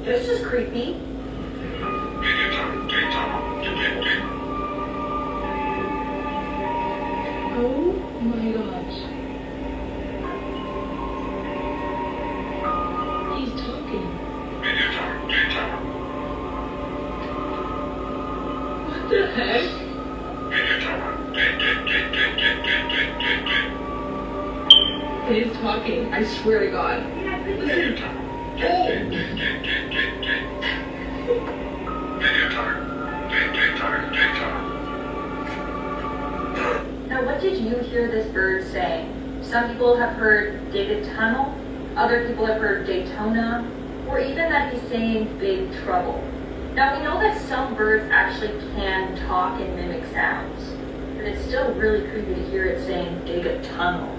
This is creepy. Oh my gosh. He's talking. What the heck? He's talking. I swear to God. Listen. Now, what did you hear this bird say? Some people have heard dig a tunnel, other people have heard Daytona, or even that he's saying big trouble. Now, we know that some birds actually can talk and mimic sounds, but it's still really creepy to hear it saying dig a tunnel.